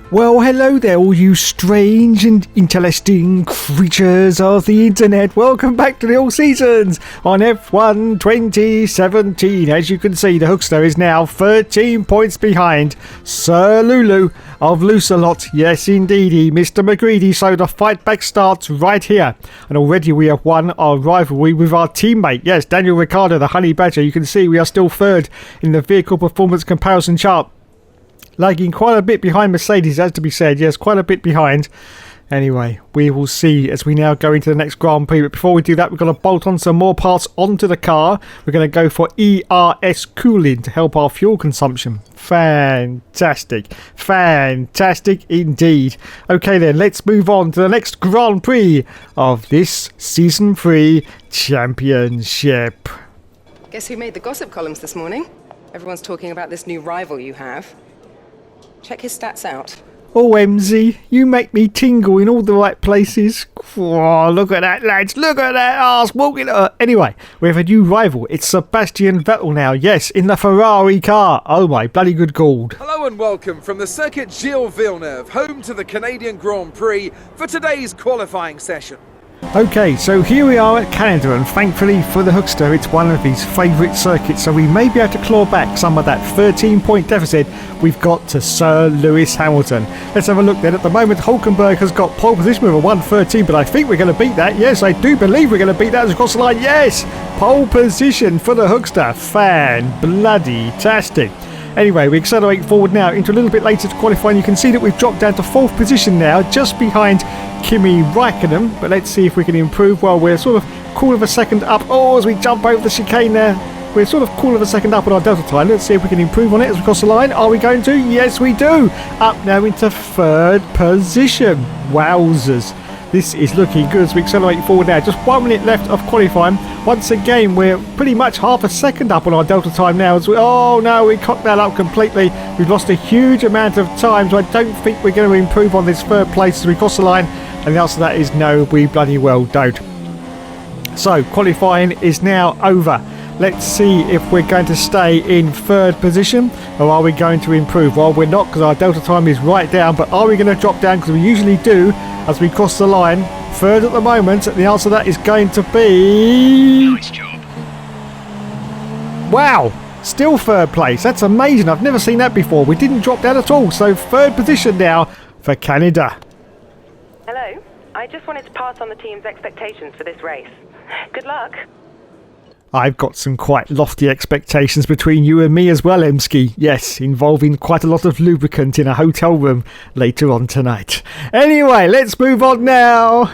Well, hello there, all you strange and interesting creatures of the internet. Welcome back to the All Seasons on F1 2017. As you can see, the Hookster is now 13 points behind Sir Lulu of Loosalot. Yes, indeedy, Mr. McGreedy. So the fight back starts right here. And already we have won our rivalry with our teammate. Yes, Daniel Ricciardo, the Honey Badger. You can see we are still third in the vehicle performance comparison chart. Lagging quite a bit behind Mercedes, as to be said. Yes, quite a bit behind. Anyway, we will see as we now go into the next Grand Prix. But before we do that, we're going to bolt on some more parts onto the car. We're going to go for ERS cooling to help our fuel consumption. Fantastic. Fantastic indeed. Okay then, let's move on to the next Grand Prix of this Season 3 Championship. Guess who made the gossip columns this morning? Everyone's talking about this new rival you have. Check his stats out. Oh, MZ, you make me tingle in all the right places. Oh, look at that, lads. Look at that arse walking. Anyway, we have a new rival. It's Sebastian Vettel now. Yes, in the Ferrari car. Oh, my bloody good God. Hello and welcome from the circuit Gilles Villeneuve, home to the Canadian Grand Prix for today's qualifying session. Okay, so here we are at Canada, and thankfully for the Hookster, it's one of his favourite circuits, so we may be able to claw back some of that 13-point deficit we've got to Sir Lewis Hamilton. Let's have a look then. At the moment, Hulkenberg has got pole position with a 1:13, but I think we're going to beat that. Yes, I do believe we're going to beat that across the line. Yes! Pole position for the Hookster. Fan-bloody-tastic. Anyway, we accelerate forward now into a little bit later to qualify, and you can see that we've dropped down to 4th position now, just behind Kimi Räikkönen. But let's see if we can improve. Well, we're sort of cool of a second up. Oh, as we jump over the chicane there, we're sort of cool of a second up on our delta time. Let's see if we can improve on it as we cross the line. Are we going to? Yes, we do. Up now into 3rd position. Wowzers. This is looking good as we accelerate forward now. Just 1 minute left of qualifying. Once again, we're pretty much half a second up on our delta time now. Oh no, we cocked that up completely. We've lost a huge amount of time, so I don't think we're going to improve on this 3rd place as we cross the line. And the answer to that is no, we bloody well don't. So, qualifying is now over. Let's see if we're going to stay in 3rd position, or are we going to improve? Well, we're not, because our delta time is right down, but are we going to drop down? Because we usually do as we cross the line. 3rd at the moment. The answer to that is going to be... Nice job. Wow! Still 3rd place. That's amazing. I've never seen that before. We didn't drop down at all. So 3rd position now for Canada. Hello. I just wanted to pass on the team's expectations for this race. Good luck. I've got some quite lofty expectations between you and me as well, Emski. Yes, involving quite a lot of lubricant in a hotel room later on tonight. Anyway, let's move on now.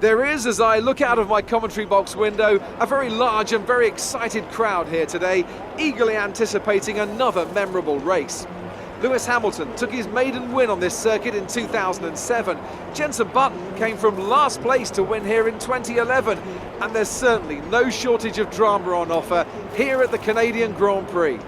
There is, as I look out of my commentary box window, a very large and very excited crowd here today, eagerly anticipating another memorable race. Lewis Hamilton took his maiden win on this circuit in 2007. Jenson Button came from last place to win here in 2011. And there's certainly no shortage of drama on offer here at the Canadian Grand Prix.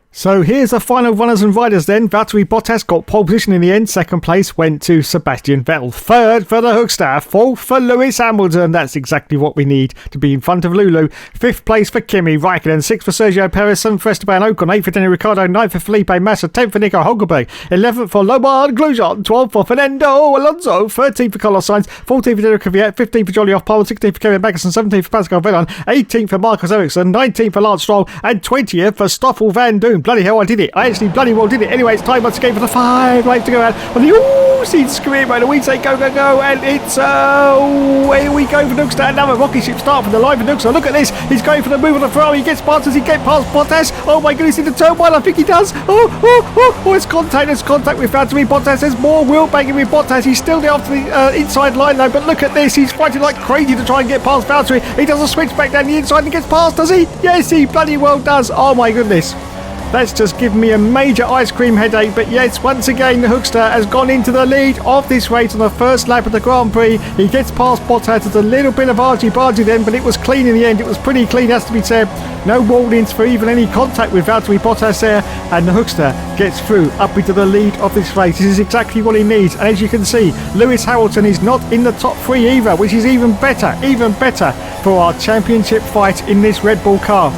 So here's the final runners and riders then. Valtteri Bottas got pole position in the end. 2nd place went to Sebastian Vettel. 3rd for the Hookster. 4th for Lewis Hamilton. That's exactly what we need to be in front of Lulu. 5th place for Kimi Räikkönen. 6th for Sergio Perez. 7th for Esteban Ocon. 8th for Daniel Ricciardo. 9th for Felipe Massa. 10th for Nico Hulkenberg. 11th for Logan Grosjean. 12th for Fernando Alonso. 13th for Carlos Sainz. 14th for Derek Kvyat. 15th for Jolly Off-Pole. 16th for Kevin Magnussen. 17th for Pascal Wehrlein. 18th for Marcus Ericsson. 19th for Lance Stroll. And 20th for Stoffel Van Doon. Bloody hell, I did it. I actually bloody well did it. Anyway, it's time once again for the 5 laps to go out on the all-seed screen motor. We say go, go, go, and it's here we go for Nookster. Another rocket ship start from the line for Nookster. Look at this. He's going for the move on the Ferrari. He gets past. Does he get past Bottas? Oh my goodness, into turn 1. I think he does. It's contact. It's contact with Valtteri Bottas. There's more wheel banging with Bottas. He's still there off the inside line though. But look at this. He's fighting like crazy to try and get past Valtteri. He does a switch back down the inside and gets past, does he? Yes, he bloody well does. Oh my goodness. That's just given me a major ice cream headache. But yes, once again, the Hookster has gone into the lead of this race on the 1st lap of the Grand Prix. He gets past Bottas. It's a little bit of argy-bargy then, but it was clean in the end. It was pretty clean, has to be said. No warnings for even any contact with Valtteri Bottas there. And the Hookster gets through up into the lead of this race. This is exactly what he needs. And as you can see, Lewis Hamilton is not in the top 3 either, which is even better for our championship fight in this Red Bull car.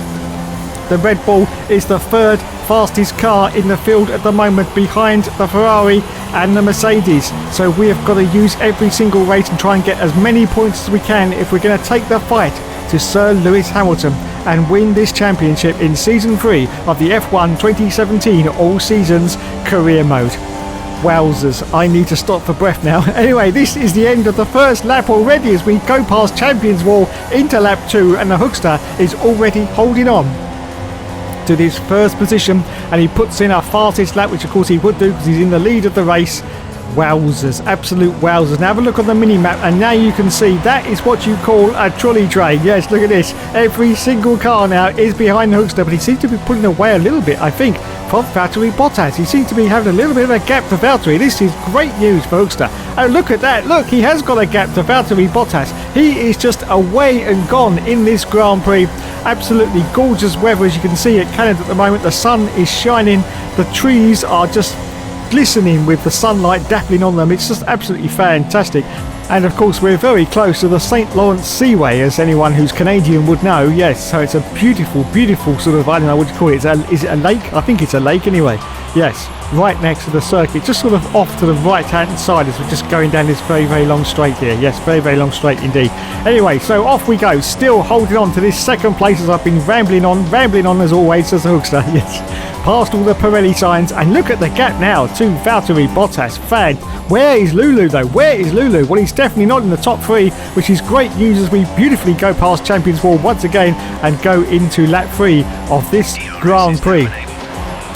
the Red Bull is the third fastest car in the field at the moment, behind the Ferrari and the Mercedes. So we have got to use every single race and try and get as many points as we can if we're going to take the fight to Sir Lewis Hamilton and win this championship in Season 3 of the F1 2017 All Seasons Career Mode. Wowzers, I need to stop for breath now. Anyway, this is the end of the first lap already as we go past Champions Wall into lap 2, and the Hookster is already holding on to this first position, and he puts in a fastest lap, which of course he would do because he's in the lead of the race. Wowzers, absolute wowzers. Now have a look on the mini-map, and now you can see that is what you call a trolley train. Yes, look at this. Every single car now is behind the Hookster, but he seems to be pulling away a little bit, I think, from Valtteri Bottas. He seems to be having a little bit of a gap to Valtteri. This is great news for Hookster. Oh, look at that. Look, he has got a gap to Valtteri Bottas. He is just away and gone in this Grand Prix. Absolutely gorgeous weather, as you can see at Canada at the moment. The sun is shining. The trees are just glistening with the sunlight dappling on them. It's just absolutely fantastic. And of course we're very close to the St. Lawrence Seaway, as anyone who's Canadian would know. Yes, so it's a beautiful, beautiful sort of, I don't know what you call it. Is it a lake? I think it's a lake anyway. Yes, right next to the circuit, just sort of off to the right hand side as we're just going down this very, very long straight here. Yes, very, very long straight indeed. Anyway, so off we go, still holding on to this second place as I've been rambling on as always, as the Hookster. Yes, past all the Pirelli signs, and look at the gap now to Valtteri Bottas. Fan. Where is Lulu though? Where is Lulu? Well, he's definitely not in the top 3, which is great news as we beautifully go past Champions Wall once again and go into lap 3 of this Grand Prix.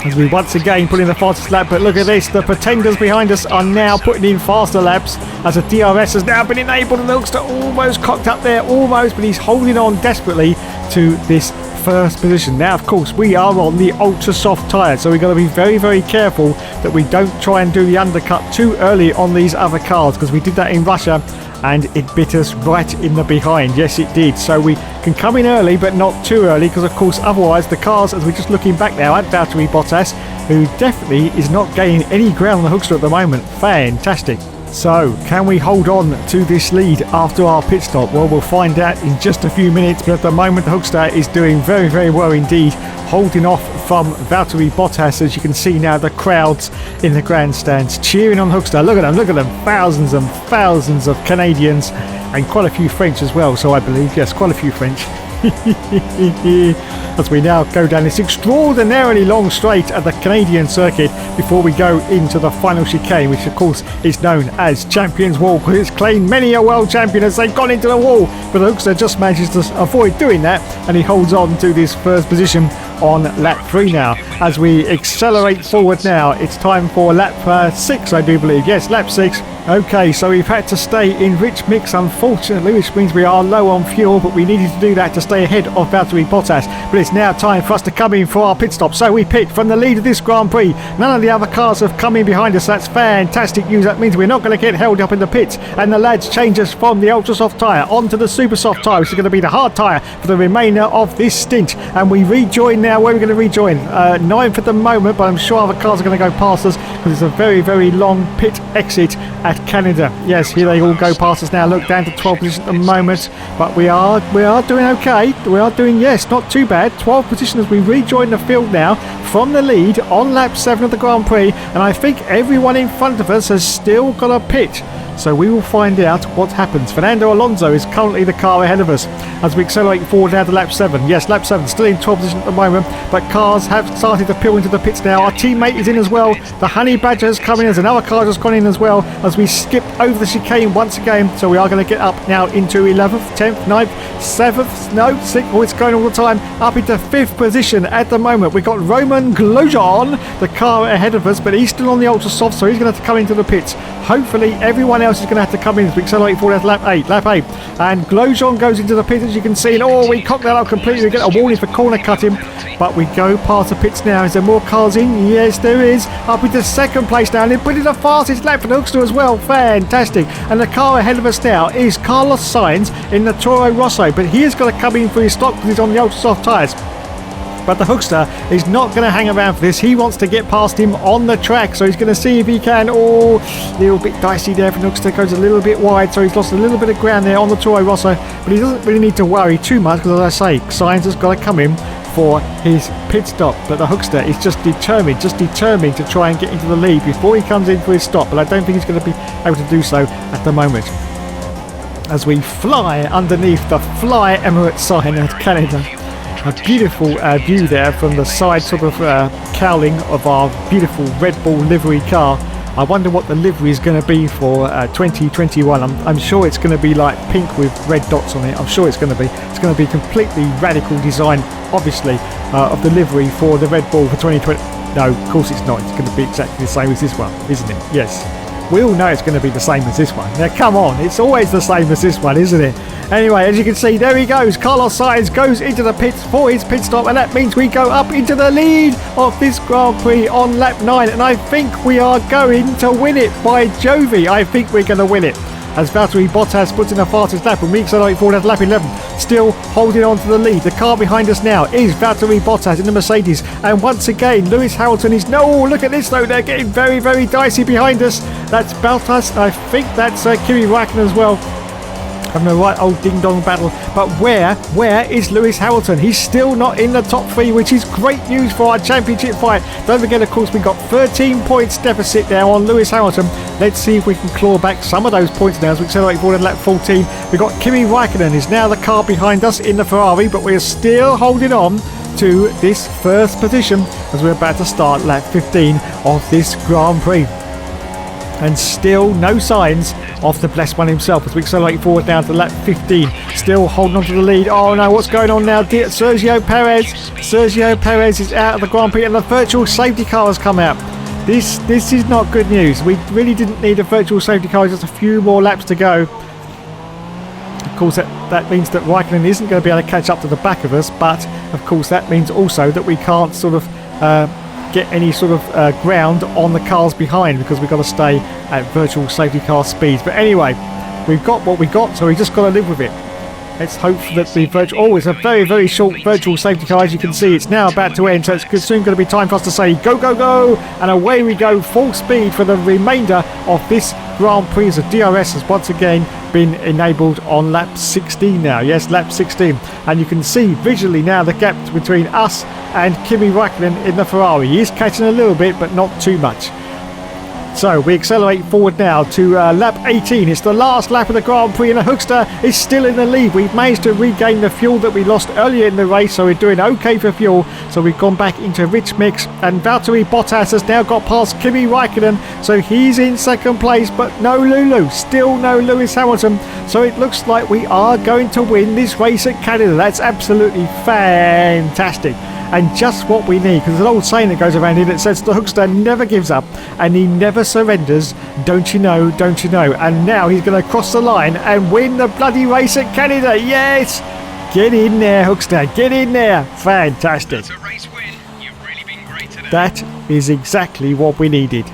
As we once again put in the fastest lap, but look at this, the pretenders behind us are now putting in faster laps as a DRS has now been enabled, and the Hookster almost cocked up there, almost, but he's holding on desperately to this first position. Now of course we are on the ultra soft tyre, so we've got to be very, very careful that we don't try and do the undercut too early on these other cars, because we did that in Russia and it bit us right in the behind. Yes, it did. So we can come in early but not too early, because of course otherwise the cars, as we're just looking back now at Valtteri Bottas, who definitely is not gaining any ground on the Hookster at the moment. Fantastic. So, can we hold on to this lead after our pit stop? Well, we'll find out in just a few minutes, but at the moment the Hookster is doing very, very well indeed, holding off from Valtteri Bottas. As you can see now, the crowds in the grandstands cheering on Hookster. Look at them, thousands and thousands of Canadians, and quite a few French as well, so I believe, yes, quite a few French. As we now go down this extraordinarily long straight at the Canadian circuit before we go into the final chicane, which of course is known as Champions Wall, because it's claimed many a world champion as they've gone into the wall, but the Hookster just manages to avoid doing that, and he holds on to this first position on lap 3 now. As we accelerate forward now, it's time for lap 6, I do believe. Yes, lap 6. Okay, so we've had to stay in rich mix, unfortunately, which means we are low on fuel, but we needed to do that to stay ahead of Valtteri Bottas. But it's now time for us to come in for our pit stop. So we pit from the lead of this Grand Prix. None of the other cars have come in behind us. That's fantastic news. That means we're not going to get held up in the pits. And the lads change us from the ultra soft tyre onto the super soft tyre, which is going to be the hard tyre for the remainder of this stint. And we rejoin now. Where are we going to rejoin? 9th at the moment, but I'm sure other cars are going to go past us because it's a very, very long pit exit at Canada. Yes, here they all go past us now. Look, down to 12th position at the moment, but we are doing okay. We are doing, yes, not too bad. 12th position as we rejoin the field now from the lead on lap 7 of the Grand Prix, and I think everyone in front of us has still got a pit. So we will find out what happens. Fernando Alonso is currently the car ahead of us as we accelerate forward now to lap 7. Yes, lap 7, still in 12th position at the moment, but cars have started to peel into the pits now. Our teammate is in as well. The Honey Badger has come in as another car has gone in as well as we skip over the chicane once again. So we are going to get up now into 11th, 10th, 9th, 7th, no, 6th. Oh, it's going all the time. Up into 5th position at the moment. We've got Roman Grosjean, the car ahead of us, but he's still on the ultra soft, so he's going to have to come into the pits. Hopefully everyone else is going to have to come in as we accelerate forward at lap 8. And Grosjean goes into the pits, as you can see, and oh, we cock that up completely. We get a warning for corner cutting, but we go past the pits now. Is there more cars in? Yes, there is. Up into 2nd place now, and they're putting the fastest lap for the Hookster as well. Fantastic. And the car ahead of us now is Carlos Sainz in the Toro Rosso, but he has got to come in for his stock because he's on the ultra soft tyres. But the Hookster is not going to hang around for this. He wants to get past him on the track, so he's going to see if he can. Oh, a little bit dicey there for the Hookster. Goes a little bit wide, so he's lost a little bit of ground there on the Toro Rosso. But he doesn't really need to worry too much because, as I say, Sainz has got to come in for his pit stop, but the Hookster is just determined to try and get into the lead before he comes in for his stop, but I don't think he's going to be able to do so at the moment. As we fly underneath the Fly Emirates sign at Canada. A beautiful view there from the side sort of cowling of our beautiful Red Bull livery car. I wonder what the livery is going to be for 2021. I'm sure it's going to be like pink with red dots on it. I'm sure it's going to be. It's going to be completely radical design, obviously, of the livery for the Red Bull for 2020. No, of course it's not. It's going to be exactly the same as this one, isn't it? Yes. We all know it's going to be the same as this one. Now, come on. It's always the same as this one, isn't it? Anyway, as you can see, there he goes. Carlos Sainz goes into the pits for his pit stop, and that means we go up into the lead of this Grand Prix on lap 9, and I think we are going to win it. By Jovi, I think we're going to win it. As Valtteri Bottas puts in the fastest lap, and we accelerate forward at lap 11, still holding on to the lead. The car behind us now is Valtteri Bottas in the Mercedes, and once again Lewis Hamilton is look at this though, they're getting very, very dicey behind us. That's Bottas, I think that's Kimi Räikkönen as well. Having a right old ding-dong battle. But where is Lewis Hamilton? He's still not in the top 3, which is great news for our championship fight. Don't forget, of course, we've got 13 points deficit now on Lewis Hamilton. Let's see if we can claw back some of those points now as we accelerate forward at lap 14. We've got Kimi Räikkönen is now the car behind us in the Ferrari, but we're still holding on to this first position as we're about to start lap 15 of this Grand Prix. And still no signs of the blessed one himself as we accelerate forward down to lap 15. Still holding on to the lead. Oh no, what's going on now? Sergio Perez is out of the Grand Prix, and the virtual safety car has come out. This is not good news. We really didn't need a virtual safety car. Just a few more laps to go. Of course, that means that Räikkönen isn't going to be able to catch up to the back of us, but of course that means also that we can't sort of get any sort of ground on the cars behind, because we've got to stay at virtual safety car speeds. But anyway, we've got what we got, so we just got to live with it. Let's hope that the virtual... Oh, it's a very, very short virtual safety car. As you can see, it's now about to end, so it's soon going to be time for us to say go, go, go, and away we go, full speed for the remainder of this Grand Prix. The DRS has once again been enabled on lap 16 now. Yes, lap 16. And you can see visually now the gap between us and Kimi Räikkönen in the Ferrari. He is catching a little bit, but not too much. So we accelerate forward now to lap 18. It's the last lap of the Grand Prix, and the Hookster is still in the lead. We've managed to regain the fuel that we lost earlier in the race, so we're doing okay for fuel. So we've gone back into rich mix, and Valtteri Bottas has now got past Kimi Räikkönen, so he's in second place, but no Lulu, still no Lewis Hamilton. So it looks like we are going to win this race at Canada. That's absolutely fantastic. And just what we need, because there's an old saying that goes around here that says the Hookster never gives up and he never surrenders. Don't you know, don't you know? And now he's going to cross the line and win the bloody race at Canada. Yes! Get in there, Hookster, get in there. Fantastic. That's a race win. You've really been great today. That is exactly what we needed.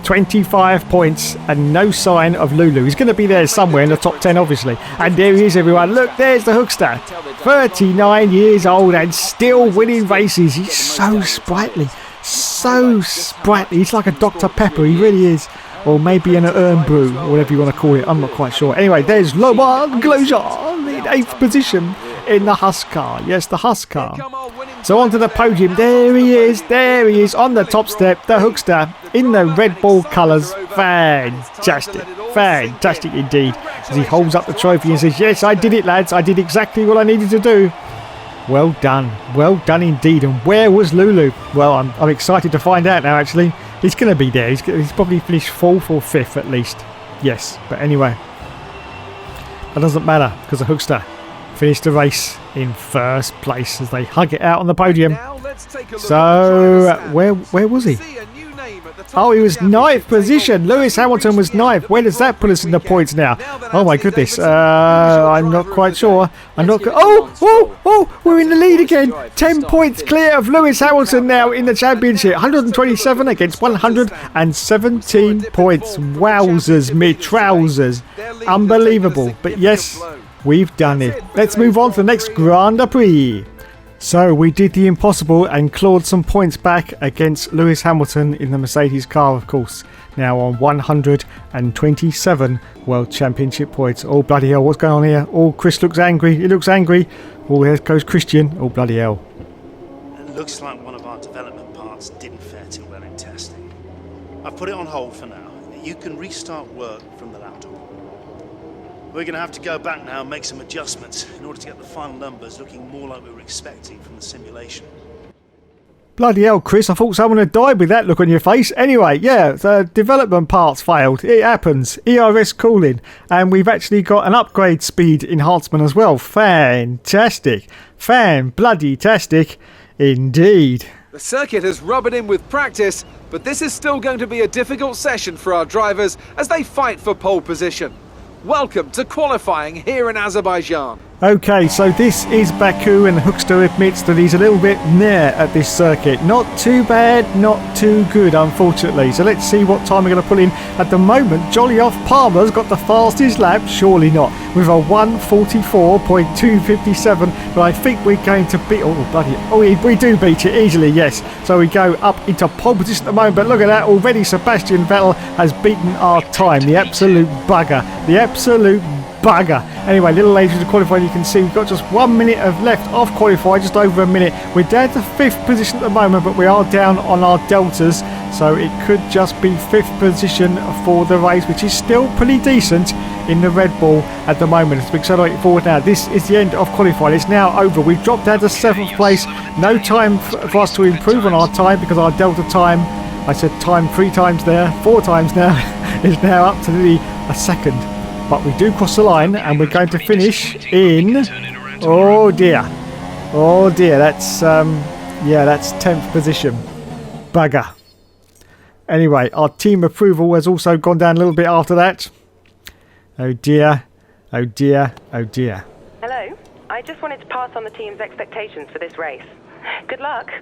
25 points and no sign of Lulu. He's going to be there somewhere in the top 10, obviously. And there he is, everyone. Look, there's the Hookster. 39 years old and still winning races. He's so sprightly. So sprightly. He's like a Dr. Pepper. He really is. Or maybe an Brew, or whatever you want to call it. I'm not quite sure. Anyway, there's Laurent Grosjean in 8th position in the Husqvarna. Yes, the Husqvarna. So onto the podium. There he is on the top step. The Hookster in the Red Bull colours. Fantastic. Fantastic indeed. As he holds up the trophy and says, yes, I did it, lads. I did exactly what I needed to do. Well done. Well done indeed. And where was Lulu? Well, I'm excited to find out now, actually. He's going to be there. He's probably finished 4th or 5th at least. Yes, but anyway. That doesn't matter, because the Hookster finished the race in first place as they hug it out on the podium. So, where was he? Oh, he was 9th position. Lewis Hamilton was 9th. Where does that put us in the points now? Oh my goodness. I'm not quite sure. Oh, we're in the lead again. 10 points clear of Lewis Hamilton now in the championship. 127 against 117 points. Wowzers, me trousers. Unbelievable. But yes, we've done it. Let's move on to the next Grand Prix. So we did the impossible and clawed some points back against Lewis Hamilton in the Mercedes car, of course. Now on 127 World Championship points. Oh, bloody hell, what's going on here? Oh, Chris looks angry. He looks angry. Oh, there goes Christian. Oh, bloody hell. Looks like one of our development parts didn't fare too well in testing. I've put it on hold for now. You can restart work from the laptop. We're going to have to go back now and make some adjustments in order to get the final numbers looking more like we were expecting from the simulation. Bloody hell, Chris, I thought someone had died with that look on your face. Anyway, yeah, the development parts failed. It happens. ERS cooling. And we've actually got an upgrade speed enhancement as well. Fantastic. Fan-bloody-tastic indeed. The circuit has rubbed in with practice, but this is still going to be a difficult session for our drivers as they fight for pole position. Welcome to qualifying here in Azerbaijan. Okay, so this is Baku, and Hookster admits that he's a little bit near at this circuit. Not too bad, not too good, unfortunately. So let's see what time we're going to put in. At the moment, Jolly Off Palmer's got the fastest lap, surely not, with a 1:44.257. But I think we're going to beat. Oh, bloody! Oh, we do beat it easily, yes. So we go up into pole position at the moment. But look at that! Already, Sebastian Vettel has beaten our time. The absolute bugger. The absolute bugger. Anyway, a little later into qualifying, you can see we've got just 1 minute of left off qualifying, just over a minute. We're down to 5th position at the moment, but we are down on our deltas, so it could just be 5th position for the race, which is still pretty decent in the Red Bull at the moment. As we accelerate forward now, this is the end of qualifying. It's now over. We've dropped down to 7th place. No time for us to improve on our time because our delta time, I said time 3 times there, 4 times now, is now up to a second. But we do cross the line, and we're going to finish in. Oh dear, that's that's 10th position. Bugger. Anyway, our team approval has also gone down a little bit after that. Oh dear, oh dear, oh dear. Hello. I just wanted to pass on the team's expectations for this race. Good luck.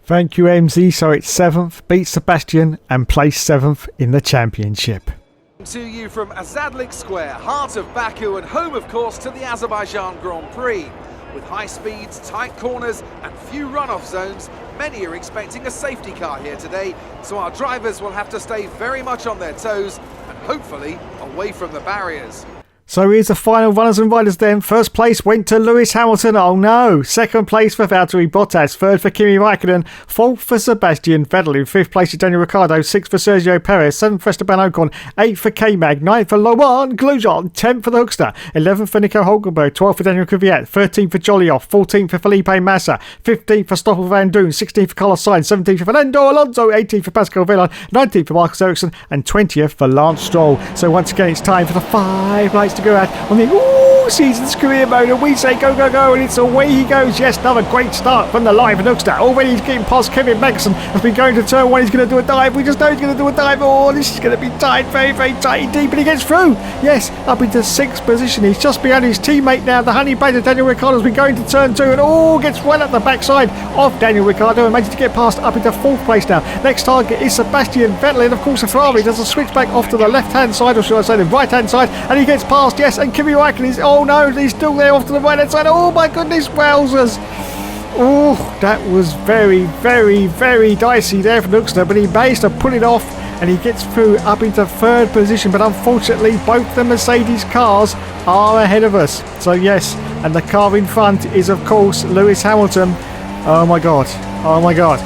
Thank you, MZ. So it's 7th, beat Sebastian, and placed 7th in the championship. To you from Azadlik Square, heart of Baku and home of course to the Azerbaijan Grand Prix. With high speeds, tight corners and few runoff zones, many are expecting a safety car here today, so our drivers will have to stay very much on their toes and hopefully away from the barriers. So here's the final runners and riders then. First place went to Lewis Hamilton. Oh no. Second place for Valtteri Bottas. Third for Kimi Raikkonen. Fourth for Sebastian Vettel. In fifth place is Daniel Ricciardo. Sixth for Sergio Perez. Seventh for Esteban Ocon. Eighth for K-Mag. Ninth for Laurent Grosjean. 10th for the Hookster. 11th for Nico Hulkenberg. 12th for Daniel Kvyat. 13th for Jolyoff. 14th for Felipe Massa. 15th for Stoffel Van Doon. 16th for Carlos Sainz. 17th for Fernando Alonso. 18th for Pascal Wehrlein. 19th for Marcus Ericsson. And 20th for Lance Stroll. So once again it's time for the 5 lights to go out on the season's career mode, and we say go, go, go, and it's away he goes. Yes, another great start from the live Hookster. Already he's getting past Kevin Magnussen. Has been going to turn 1. He's going to do a dive. We just know he's going to do a dive. Oh, this is going to be tight, very, very tight indeed, but he gets through. Yes, up into 6th position. He's just behind his teammate now. The honey badger Daniel Ricciardo has been going to turn 2 and gets right up the backside of Daniel Ricciardo and managed to get past up into 4th place now. Next target is Sebastian Vettel, and of course the Ferrari does a switch back off to the left hand side, or should I say the right hand side, and he gets past, yes, and Kimi Raikkonen is, oh no, he's still there off to the right hand side. Oh my goodness, wowzers. Oh, that was very, very, very dicey there for Hookster, but he managed to pull it off and he gets through up into 3rd position, but unfortunately both the Mercedes cars are ahead of us. So yes, and the car in front is of course Lewis Hamilton. Oh my god, oh my god.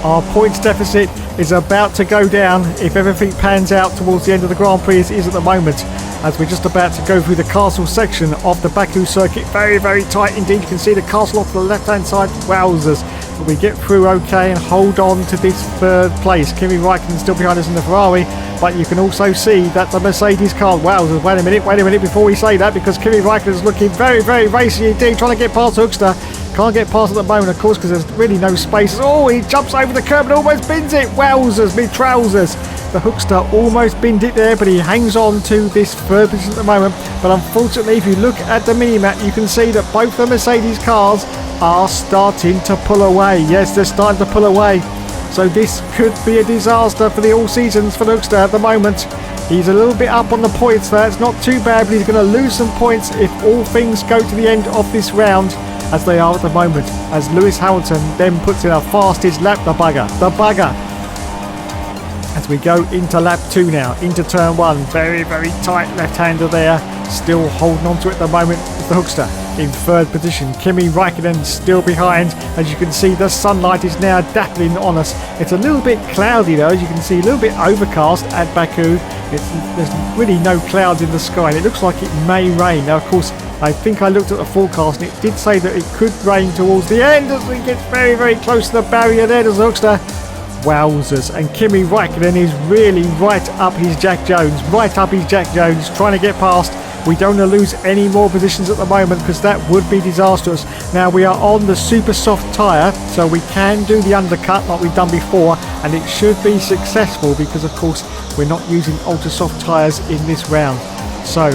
Our points deficit is about to go down if everything pans out towards the end of the Grand Prix as it is at the moment, as we're just about to go through the castle section of the Baku circuit. Very, very tight indeed. You can see the castle off to the left hand side. Wowzers. But we get through okay and hold on to this 3rd place. Kimi Raikkonen still behind us in the Ferrari, but you can also see that the Mercedes car, wowzers, wait a minute before we say that, because Kimi Raikkonen is looking very, very racy indeed, trying to get past Hookster. Can't get past at the moment, of course, because there's really no space. Oh, he jumps over the curb and almost bins it. Wowzers, me trousers. The Hookster almost binned it there, but he hangs on to this 3rd position at the moment. But unfortunately, if you look at the mini-map, you can see that both the Mercedes cars are starting to pull away. Yes, they're starting to pull away. So this could be a disaster for the all seasons for the Hookster at the moment. He's a little bit up on the points there. It's not too bad, but he's going to lose some points if all things go to the end of this round, as they are at the moment, as Lewis Hamilton then puts in a fastest lap. The bugger. As we go into lap 2 now, into turn 1, very, very tight left-hander there, still holding on to it at the moment, the Hookster. in third position. Kimi Raikkonen still behind. As you can see, the sunlight is now dappling on us. It's a little bit cloudy though, as you can see, a little bit overcast at Baku. There's really no clouds in the sky, and it looks like it may rain. Now, of course, I think I looked at the forecast and it did say that it could rain towards the end as we get very, very close to the barrier there. There's the Hookster. Wowzers. And Kimi Raikkonen is really right up his Jack Jones. Right up his Jack Jones, trying to get past. We don't want to lose any more positions at the moment because that would be disastrous. Now we are on the super soft tyre, so we can do the undercut like we've done before, and it should be successful because of course we're not using ultra soft tyres in this round. So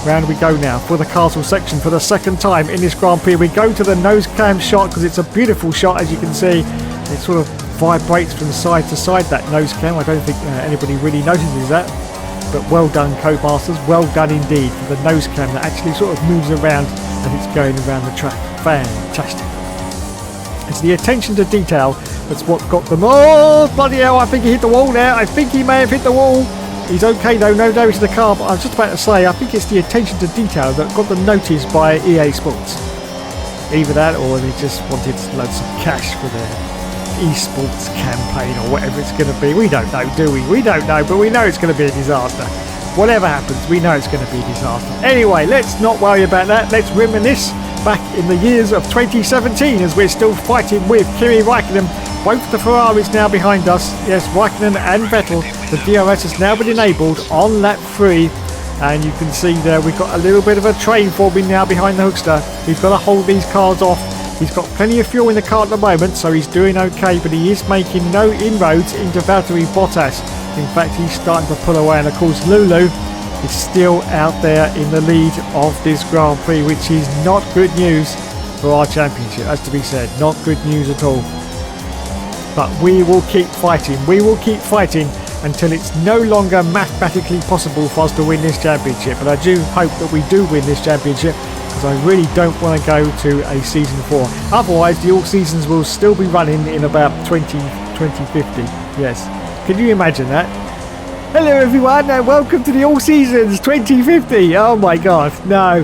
round we go now for the castle section for the second time in this Grand Prix. We go to the nose cam shot because it's a beautiful shot, as you can see. It sort of vibrates from side to side, that nose cam. I don't think anybody really notices that. But well done, Codemasters, well done indeed for the nose cam that actually sort of moves around as it's going around the track. Fantastic. It's the attention to detail that's what got them. Oh, bloody hell, I think he hit the wall now. I think he may have hit the wall. He's okay though, no damage to the car, but I was just about to say, I think it's the attention to detail that got them noticed by EA Sports. Either that or they just wanted loads of cash for their esports campaign or whatever it's going to be. We don't know, do we? We don't know, but we know it's going to be a disaster. Whatever happens, we know it's going to be a disaster. Anyway, let's not worry about that. Let's reminisce back in the years of 2017 as we're still fighting with Kimi Raikkonen. Both the Ferraris now behind us. Yes, Raikkonen and Vettel. The DRS has now been enabled on lap 3. And you can see there we've got a little bit of a train forming now behind the Hookster. We've got to hold these cars off. He's got plenty of fuel in the car at the moment, so he's doing okay, but he is making no inroads into Valtteri Bottas. In fact, he's starting to pull away, and of course Lulu is still out there in the lead of this Grand Prix, which is not good news for our championship, as to be said. Not good news at all. But we will keep fighting. We will keep fighting until it's no longer mathematically possible for us to win this championship. And I do hope that we do win this championship, because I really don't want to go to a season 4. Otherwise, the all seasons will still be running in about 2050. Yes. Can you imagine that? Hello everyone and welcome to the all seasons 2050. Oh my god. No.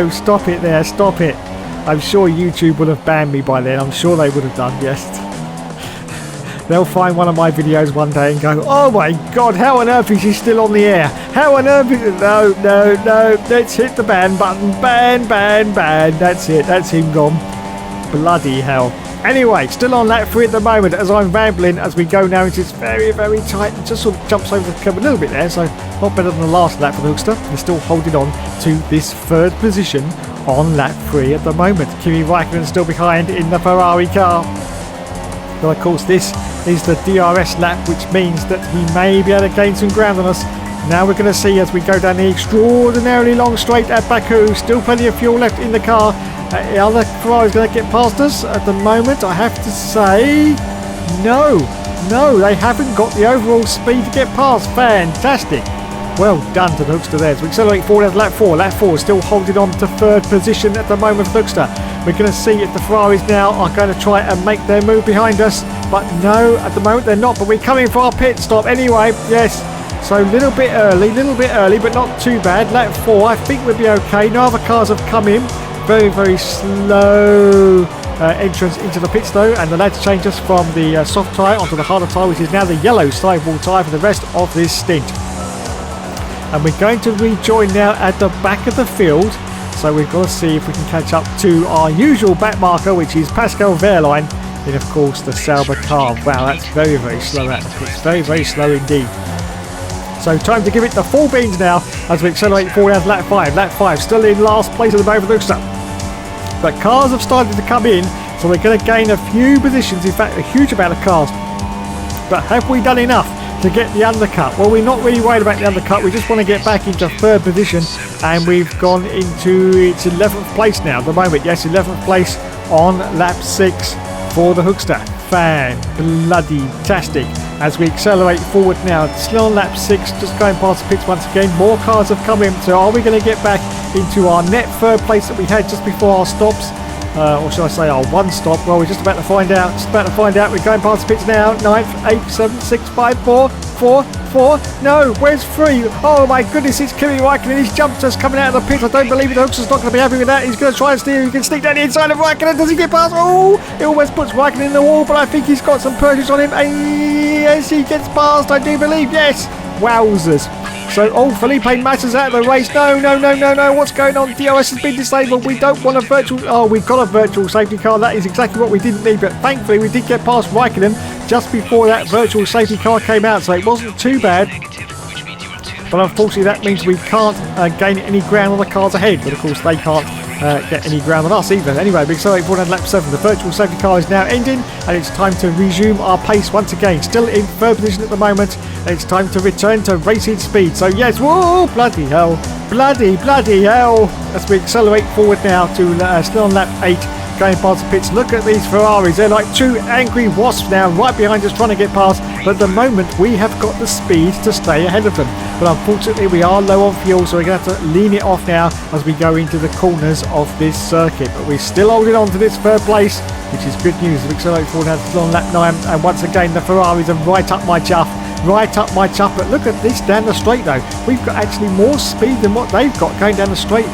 Stop it there. Stop it. I'm sure YouTube would have banned me by then. I'm sure they would have done, yes. They'll find one of my videos one day and go, oh my god, how on earth is he still on the air? How on earth is it? No. Let's hit the ban button. Ban. That's it. That's him gone. Bloody hell. Anyway, still on lap 3 at the moment as I'm rambling as we go now into this very, very tight. It just sort of jumps over the curb a little bit there, so not better than the last lap for the Hookster. They're still holding on to this third position on lap 3 at the moment. Kimi Raikkonen still behind in the Ferrari car. But of course this is the DRS lap, which means that he may be able to gain some ground on us. Now we're going to see as we go down the extraordinarily long straight at Baku. Still plenty of fuel left in the car. The other Ferrari is going to get past us at the moment. I have to say, no, they haven't got the overall speed to get past. Fantastic. Well done to the Hookster there. So we accelerate forward at lap 4. Lap 4 is still holding on to third position at the moment for the Hookster. We're going to see if the Ferraris now are going to try and make their move behind us. But no, at the moment they're not. But we're coming for our pit stop anyway. Yes. So a little bit early, but not too bad. Lap 4, I think we'll be okay. No other cars have come in. Very, very slow entrance into the pits though, and the lads change us from the soft tyre onto the harder tyre, which is now the yellow sidewall tyre for the rest of this stint. And we're going to rejoin now at the back of the field, so we've got to see if we can catch up to our usual back marker, which is Pascal Wehrlein in, of course, the Sauber car. Wow, that's very, very slow at the pits. Very, very slow indeed. So time to give it the full beans now as we accelerate forward down to lap 5. Lap 5 still in last place at the moment for the Hookster. But cars have started to come in, so we're going to gain a few positions, in fact a huge amount of cars. But have we done enough to get the undercut? Well, we're not really worried about the undercut, we just want to get back into third position, and we've gone into its 11th place now at the moment. Yes, 11th place on lap 6 for the Hookster. Fan-bloody-tastic. As we accelerate forward now, still on lap 6, just going past the pits once again. More cars have come in, so are we going to get back into our net third place that we had just before our stops? or should I say our one stop? Well, we're just about to find out. We're going past the pits now. 9th, 8th, 7th, 6th, 5, 4, 4, 4. No, where's 3? Oh my goodness, it's Kimi Raikkonen. He's jumped us coming out of the pit. I don't believe it. The Hookster's not going to be happy with that. He's going to try and steer. He can sneak down the inside of Raikkonen. Does he get past? Oh, he almost puts Raikkonen in the wall, but I think he's got some purchase on him. Yes, he gets past, I do believe. Yes. Wowzers. So, Felipe Massa's out of the race. No. What's going on? DRS has been disabled. We don't want a virtual... Oh, we've got a virtual safety car. That is exactly what we didn't need. But thankfully, we did get past Raikkonen just before that virtual safety car came out. So it wasn't too bad. But unfortunately, that means we can't gain any ground on the cars ahead. But of course, they can't get any ground on us either. Anyway, we accelerate forward on lap 7. The virtual safety car is now ending, and it's time to resume our pace once again. Still in third position at the moment, and it's time to return to racing speed. So yes, whoa, bloody hell. As we accelerate forward now to still on lap 8. Going past the pits. Look at these Ferraris. They're like two angry wasps now right behind us trying to get past. But at the moment we have got the speed to stay ahead of them. But unfortunately we are low on fuel, so we're going to have to lean it off now as we go into the corners of this circuit. But we're still holding on to this third place, which is good news. We accelerate forward now to on lap 9. And once again the Ferraris are right up my chuff. But look at this down the straight though. We've got actually more speed than what they've got going down the straight.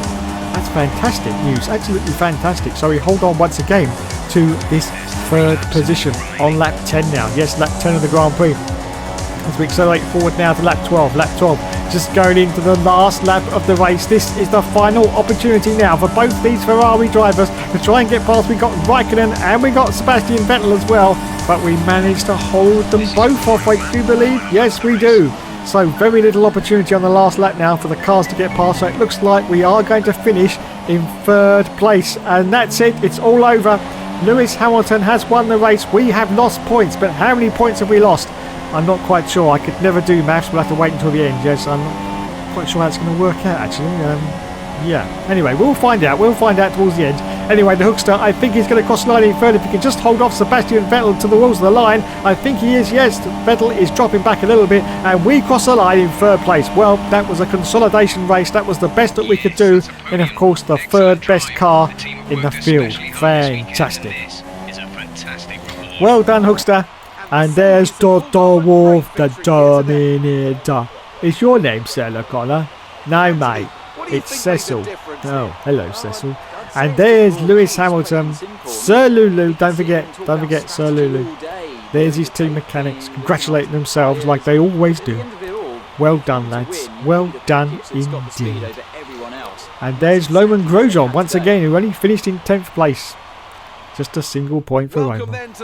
That's fantastic news, absolutely fantastic. So we hold on once again to this third position on lap 10 now. Yes, lap 10 of the Grand Prix. As we accelerate forward now to lap 12. Lap 12, just going into the last lap of the race. This is the final opportunity now for both these Ferrari drivers to try and get past. We got Raikkonen and we got Sebastian Vettel as well. But we managed to hold them both off, I do believe. Yes, we do. So very little opportunity on the last lap now for the cars to get past. So it looks like we are going to finish in third place. And that's it. It's all over. Lewis Hamilton has won the race. We have lost points. But how many points have we lost? I'm not quite sure. I could never do maths. We'll have to wait until the end. Yes, I'm not quite sure how it's going to work out, actually. Yeah. Anyway, we'll find out. We'll find out towards the end. Anyway, the Hookster, I think he's going to cross the line in third. If he can just hold off Sebastian Vettel to the walls of the line, I think he is. Yes, Vettel is dropping back a little bit, and we cross the line in third place. Well, that was a consolidation race. That was the best that we could do, and of course, the third best car in the field. Fantastic. Well done, Hookster. And there's Toto Wolff, the Dominator. Is your name Sarah Connor? No, mate. It's Cecil. Oh, hello, Cecil. And there's Lewis Hamilton, Sir Lulu. Don't forget Sir Lulu. There's his team mechanics congratulating themselves like they always do. Well done, lads. Well done indeed. And there's Roman Grosjean once again, who only finished in 10th place. Just a single point for Roman.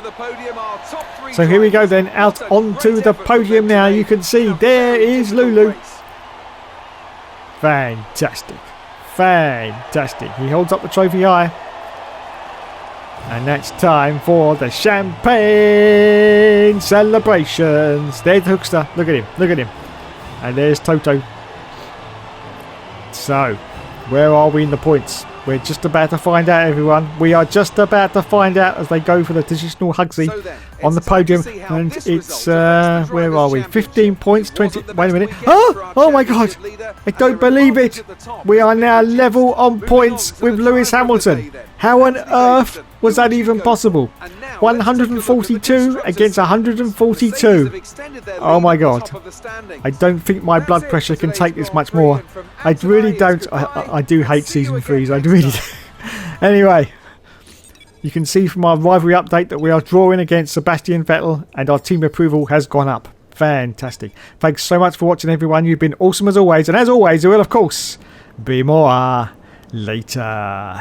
So here we go then, out onto the podium now. You can see there is Lulu. Fantastic. He holds up the trophy high. And that's time for the champagne celebrations. There's the Hookster. Look at him. And there's Toto. So, where are we in the points? We're just about to find out, everyone. We are just about to find out as they go for the traditional Hugsy on the podium. And it's, where are we? 15 points, 20... Wait a minute. Oh my God. I don't believe it. We are now level on points with Lewis Hamilton. How on earth was that even possible? 142 against 142. Oh my God. I don't think my blood pressure can take this much more. I really don't. I do hate season 3s. I really do. Anyway, you can see from our rivalry update that we are drawing against Sebastian Vettel and our team approval has gone up. Fantastic. Thanks so much for watching, everyone. You've been awesome as always. And as always, there will, of course, be more later.